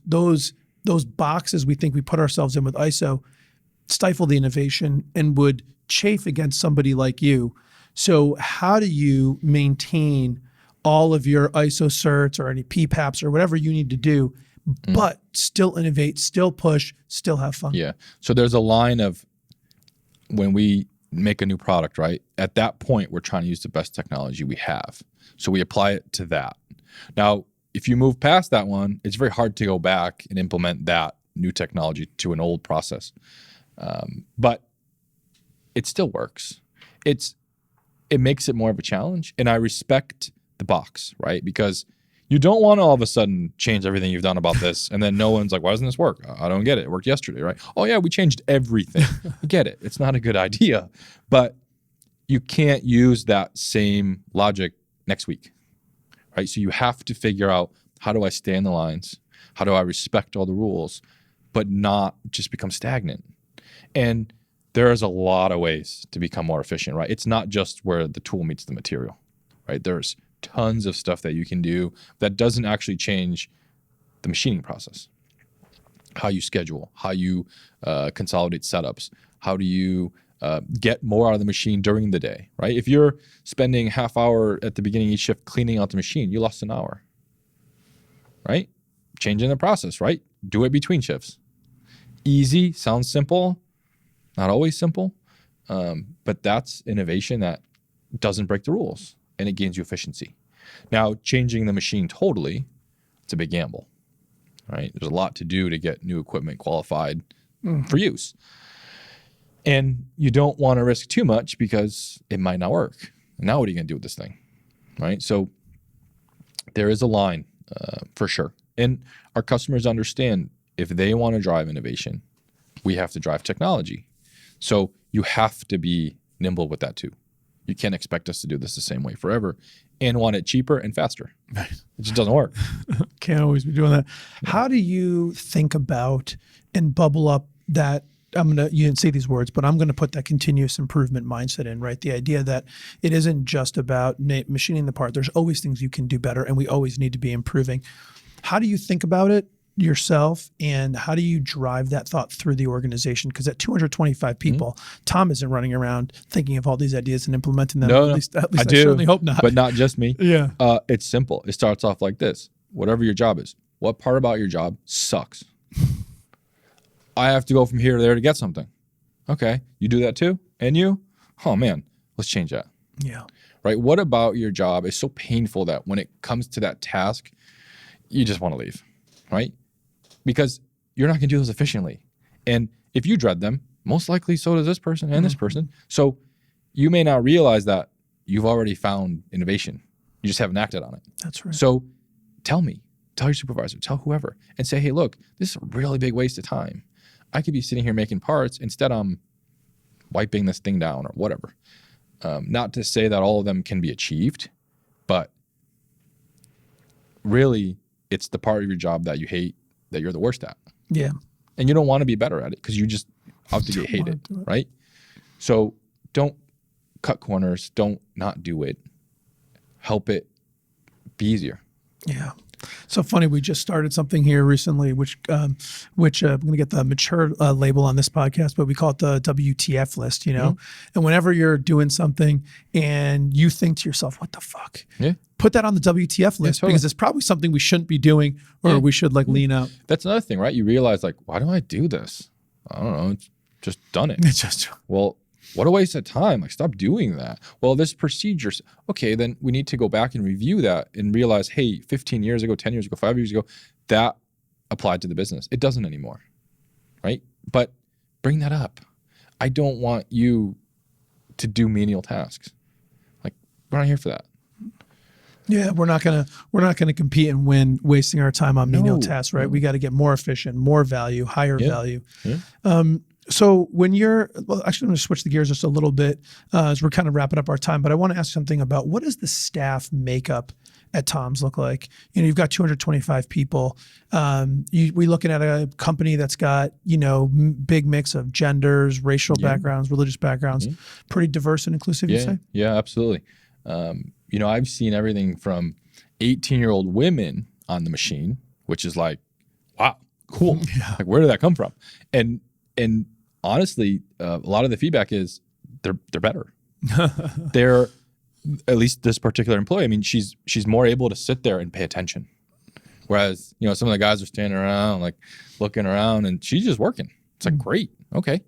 those boxes we think we put ourselves in with ISO stifle the innovation and would chafe against somebody like you. So how do you maintain all of your ISO certs or any PPAPs or whatever you need to do, but still innovate, still push, still have fun? Yeah. So there's a line of when we make a new product, right? At that point, we're trying to use the best technology we have. So we apply it to that. Now, if you move past that one, it's very hard to go back and implement that new technology to an old process. But it still works. It makes it more of a challenge. And I respect the box, right? Because you don't want to all of a sudden change everything you've done about this. And then no one's like, why doesn't this work? I don't get it. It worked yesterday, right? Oh yeah, we changed everything. I get it. It's not a good idea. But you can't use that same logic next week, right? So you have to figure out, how do I stay in the lines? How do I respect all the rules, but not just become stagnant? And there's a lot of ways to become more efficient, right? It's not just where the tool meets the material, right? There's tons of stuff that you can do that doesn't actually change the machining process. How you schedule, how you consolidate setups, how do you get more out of the machine during the day, right? If you're spending half hour at the beginning of each shift cleaning out the machine, you lost an hour, right? Changing the process, right? Do it between shifts. Easy, sounds simple, not always simple, but that's innovation that doesn't break the rules and it gains you efficiency. Now, changing the machine totally, it's a big gamble, right? There's a lot to do to get new equipment qualified for use. And you don't want to risk too much because it might not work. Now what are you going to do with this thing, right? So there is a line for sure. And our customers understand if they want to drive innovation, we have to drive technology. So you have to be nimble with that too. You can't expect us to do this the same way forever and want it cheaper and faster. Right. It just doesn't work. Can't always be doing that. Yeah. How do you think about and bubble up that, you didn't say these words, but I'm going to put that continuous improvement mindset in, right? The idea that it isn't just about machining the part. There's always things you can do better and we always need to be improving. How do you think about it yourself and how do you drive that thought through the organization? Because at 225 people, Tom isn't running around thinking of all these ideas and implementing them. No, at least I certainly hope not. But not just me. Yeah. It's simple. It starts off like this. Whatever your job is, what part about your job sucks? I have to go from here to there to get something. Okay. You do that too? And you? Oh man, let's change that. Yeah. Right? What about your job is so painful that when it comes to that task, you just want to leave? right? Because you're not going to do those efficiently. And if you dread them, most likely so does this person and this person. So you may not realize that you've already found innovation. You just haven't acted on it. That's right. So tell your supervisor, tell whoever, and say, hey, look, this is a really big waste of time. I could be sitting here making parts. Instead, I'm wiping this thing down or whatever. Not to say that all of them can be achieved, but really it's the part of your job that you hate that you're the worst at. Yeah. And you don't want to be better at it because you just out to get hate it, right? So don't cut corners. Don't not do it. Help it be easier. Yeah. So funny. We just started something here recently, which I'm going to get the mature label on this podcast, but we call it the WTF list, you know? And whenever you're doing something and you think to yourself, what the fuck? Yeah. Put that on the WTF list because it's probably something we shouldn't be doing or we should like lean out. That's another thing, right? You realize like, why do I do this? I don't know. It's just done it. Well, what a waste of time. Like, stop doing that. Well, this procedure, okay, then we need to go back and review that and realize, hey, 15 years ago, 10 years ago, 5 years ago, that applied to the business. It doesn't anymore, right? But bring that up. I don't want you to do menial tasks. Like, we're not here for that. Yeah, we're not gonna compete and win wasting our time on menial tasks, right? We got to get more efficient, more value, higher value. So when well, actually, I'm going to switch the gears just a little bit as we're kind of wrapping up our time, but I want to ask something about what does the staff makeup at TOMZ look like? You know, you've got 225 people. We looking at a company that's got, you know, big mix of genders, racial backgrounds, religious backgrounds, pretty diverse and inclusive, you say? Yeah, absolutely. You know, I've seen everything from 18-year-old women on the machine, which is like, wow, cool. Like, where did that come from? And honestly, a lot of the feedback is they're better. They're, at least this particular employee, I mean, she's more able to sit there and pay attention. Whereas, you know, some of the guys are standing around, like looking around, and she's just working. It's like, great, okay.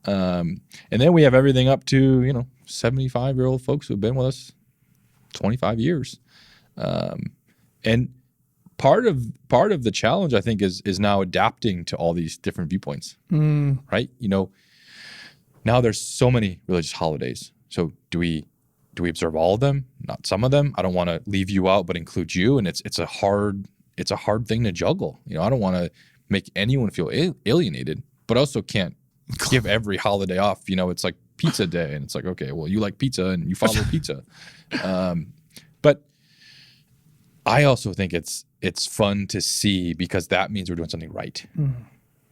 And then we have everything up to, you know, 75-year-old folks who've been with us 25 years. And part of the challenge, I think, is now adapting to all these different viewpoints, right? You know, now there's so many religious holidays. So do we observe all of them? Not some of them. I don't want to leave you out, but include you. And it's a hard thing to juggle. You know, I don't want to make anyone feel alienated, but also can't give every holiday off. You know, it's like pizza day, and it's like, okay, well, you like pizza and you follow pizza. But I also think it's fun to see because that means we're doing something right.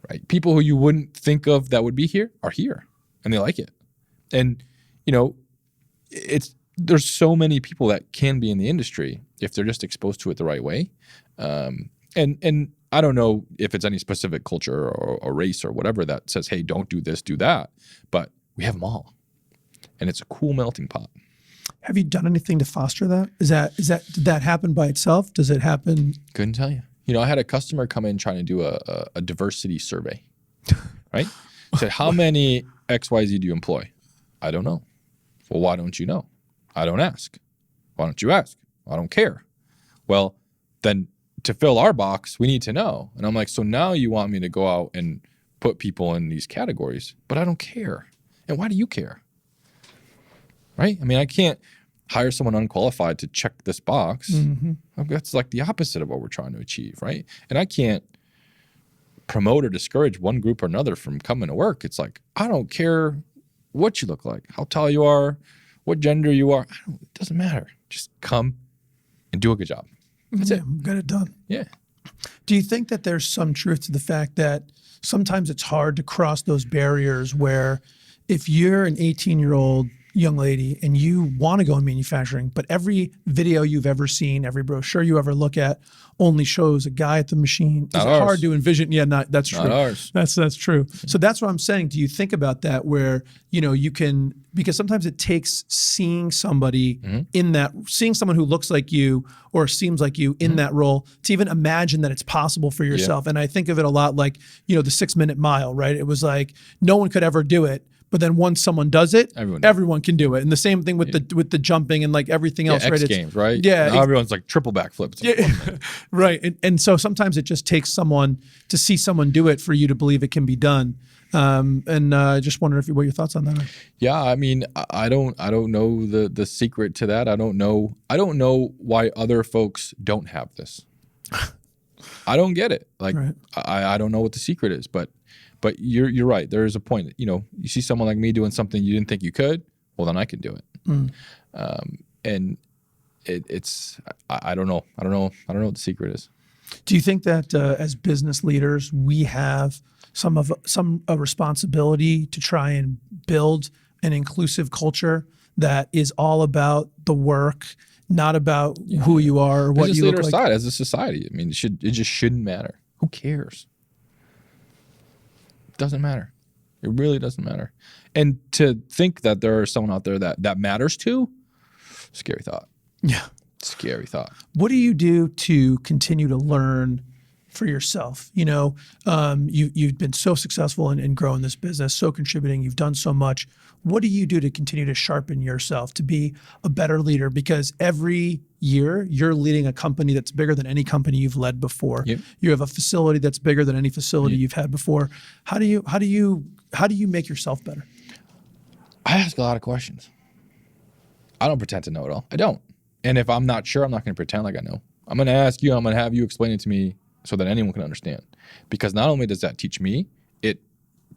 Right? People who you wouldn't think of that would be here are here, and they like it. And, you know, there's so many people that can be in the industry if they're just exposed to it the right way. And I don't know if it's any specific culture or race or whatever that says, hey, don't do this, do that. But we have them all. And it's a cool melting pot. Have you done anything to foster that? Did that happen by itself? Does it happen? Couldn't tell you. You know, I had a customer come in trying to do a diversity survey, right? Said, how many XYZ do you employ? I don't know. Well, why don't you know? I don't ask. Why don't you ask? I don't care. Well, then to fill our box, we need to know. And I'm like, so now you want me to go out and put people in these categories, but I don't care. And why do you care? Right? I mean, I can't hire someone unqualified to check this box. That's like the opposite of what we're trying to achieve, right? And I can't promote or discourage one group or another from coming to work. It's like, I don't care what you look like, how tall you are, what gender you are. It doesn't matter. Just come and do a good job. That's it. Get it done. Yeah. Do you think that there's some truth to the fact that sometimes it's hard to cross those barriers where if you're an 18-year-old young lady and you want to go in manufacturing, but every video you've ever seen, every brochure you ever look at only shows a guy at the machine? Is it hard to envision? Yeah, that's true. Not ours. That's true. So that's what I'm saying. Do you think about that where, you know, you can, because sometimes it takes seeing somebody seeing someone who looks like you or seems like you in that role to even imagine that it's possible for yourself. And I think of it a lot like, you know, the 6 Minute Mile, right? It was like no one could ever do it, But then once someone does it, Everyone everyone can do it. And the same thing with the jumping and like everything else, X right? Games, right? Yeah. Now everyone's like triple backflips. Yeah, right. And so sometimes it just takes someone to see someone do it for you to believe it can be done. I just wonder what your thoughts on that are. Yeah, I mean, I don't know the secret to that. I don't know why other folks don't have this. I don't get it. Like, Right. I don't know what the secret is, but you're right. There is a point. You see someone like me doing something you didn't think you could. Well, then I can do it. And it's I don't know. I don't know what the secret is. Do you think that as business leaders, we have some responsibility to try and build an inclusive culture that is all about the work, not about who you are or what Business you look leader like? aside, as a society, I mean, it just shouldn't matter. Who cares? It doesn't matter. It really doesn't matter. And to think that there is someone out there that matters to, scary thought. Yeah. Scary thought. What do you do to continue to learn for yourself? You've been so successful in growing this business, so contributing, you've done so much. What do you do to continue to sharpen yourself, to be a better leader? Because every year you're leading a company that's bigger than any company you've led before. Yep. You have a facility that's bigger than any facility you've had before. How do you make yourself better? I ask a lot of questions. I don't pretend to know it all. I don't. And if I'm not sure, I'm not going to pretend like I know. I'm going to ask you, I'm going to have you explain it to me so that anyone can understand. Because not only does that teach me, it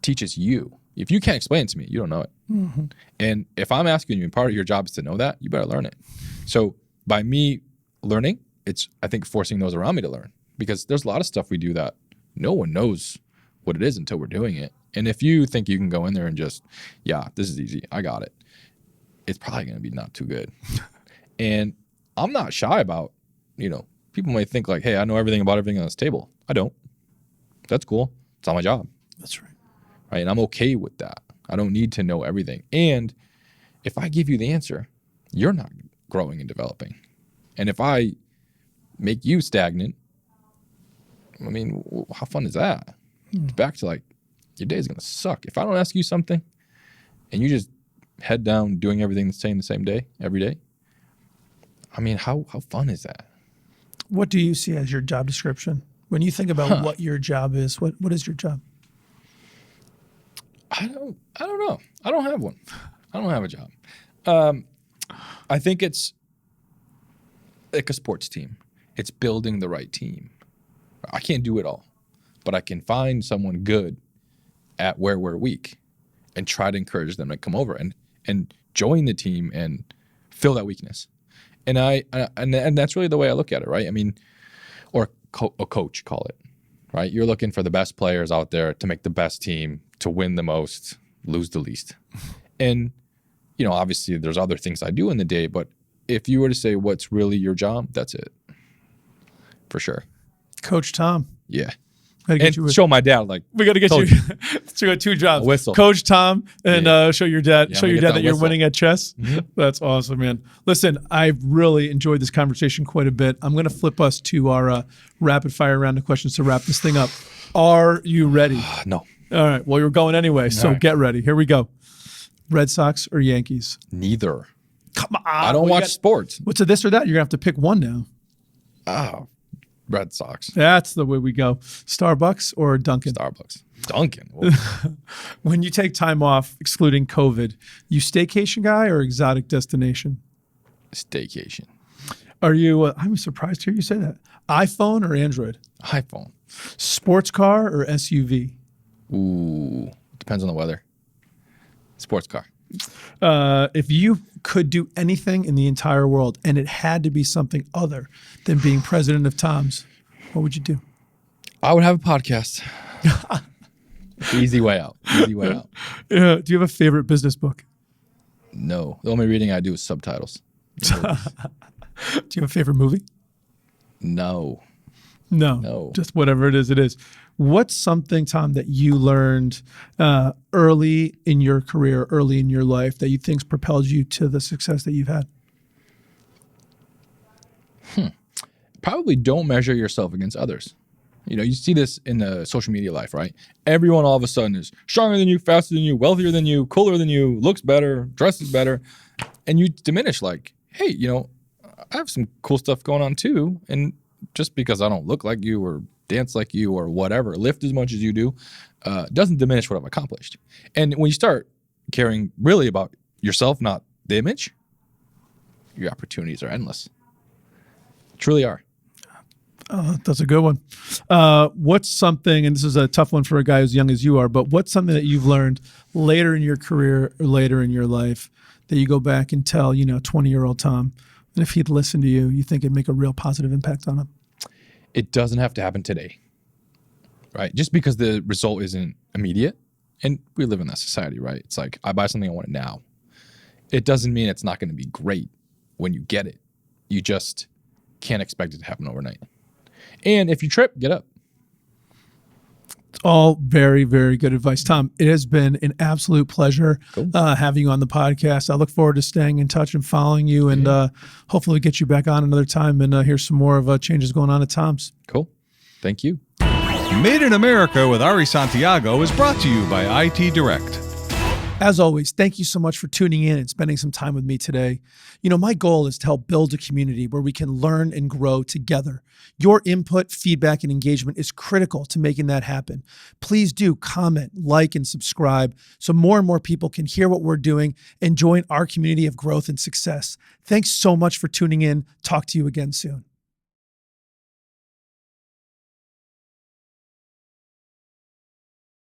teaches you. If you can't explain it to me, you don't know it. Mm-hmm. And if I'm asking you and part of your job is to know that, you better learn it. So by me learning, it's, I think, forcing those around me to learn. Because there's a lot of stuff we do that no one knows what it is until we're doing it. And if you think you can go in there and just, yeah, this is easy, I got it, it's probably going to be not too good. And I'm not shy about, people might think like, hey, I know everything about everything on this table. I don't. That's cool. It's not my job. That's right. Right. And I'm okay with that. I don't need to know everything. And if I give you the answer, you're not growing and developing. And if I make you stagnant, I mean, how fun is that? It's back to like, your day is going to suck. If I don't ask you something and you just head down doing everything the same day, every day, I mean, how fun is that? What do you see as your job description? When you think about what your job is, what is your job? I don't know. I don't have one. I don't have a job. I think it's like a sports team. It's building the right team. I can't do it all, but I can find someone good at where we're weak and try to encourage them to come over and join the team and fill that weakness. And and that's really the way I look at it, right? I mean, or a coach, call it, right? You're looking for the best players out there to make the best team, to win the most, lose the least. And, obviously there's other things I do in the day, but if you were to say what's really your job, that's it. For sure. Coach Tom. Yeah. And show my dad, like, we got to get you. So you got two jobs: whistle. Coach Tom, and show your dad. Yeah, show your dad that you're whistle. winning at chess. Mm-hmm. That's awesome, man. Listen, I've really enjoyed this conversation quite a bit. I'm going to flip us to our rapid fire round of questions to wrap this thing up. Are you ready? No. All right. Well, you're going anyway, so get ready. Here we go. Red Sox or Yankees? Neither. Come on. I don't watch sports. What's a this or that? You're gonna have to pick one now. Oh, Red Sox. That's the way we go. Starbucks or Dunkin'? Starbucks. Dunkin'. When you take time off, excluding COVID, you staycation guy or exotic destination? Staycation. Are you, I'm surprised to hear you say that. iPhone or Android? iPhone. Sports car or SUV? Ooh, depends on the weather. Sports car. If you could do anything in the entire world and it had to be something other than being president of TOMZ, what would you do? I would have a podcast. Easy way out. Easy way out. Do you have a favorite business book? No. The only reading I do is subtitles. Do you have a favorite movie? No. No. Just whatever it is, it is. What's something, Tom, that you learned early in your career, early in your life, that you think's propelled you to the success that you've had? Probably don't measure yourself against others. You see this in the social media life, right? Everyone all of a sudden is stronger than you, faster than you, wealthier than you, cooler than you, looks better, dresses better. And you diminish like, hey, I have some cool stuff going on too. And just because I don't look like you or dance like you or whatever, lift as much as you do, doesn't diminish what I've accomplished. And when you start caring really about yourself, not the image, your opportunities are endless. Truly are. That's a good one. What's something, and this is a tough one for a guy as young as you are, but what's something that you've learned later in your career or later in your life that you go back and tell, 20-year-old Tom, that if he'd listened to you, you think it'd make a real positive impact on him? It doesn't have to happen today, right? Just because the result isn't immediate, and we live in that society, right? It's like, I buy something, I want it now. It doesn't mean it's not going to be great when you get it. You just can't expect it to happen overnight. And if you trip, get up. It's all very, very good advice. Tom, it has been an absolute pleasure having you on the podcast. I look forward to staying in touch and following you, and hopefully get you back on another time and hear some more of changes going on at TOMZ. Cool. Thank you. Made in America with Ari Santiago is brought to you by IT Direct. As always, thank you so much for tuning in and spending some time with me today. My goal is to help build a community where we can learn and grow together. Your input, feedback, and engagement is critical to making that happen. Please do comment, like, and subscribe so more and more people can hear what we're doing and join our community of growth and success. Thanks so much for tuning in. Talk to you again soon.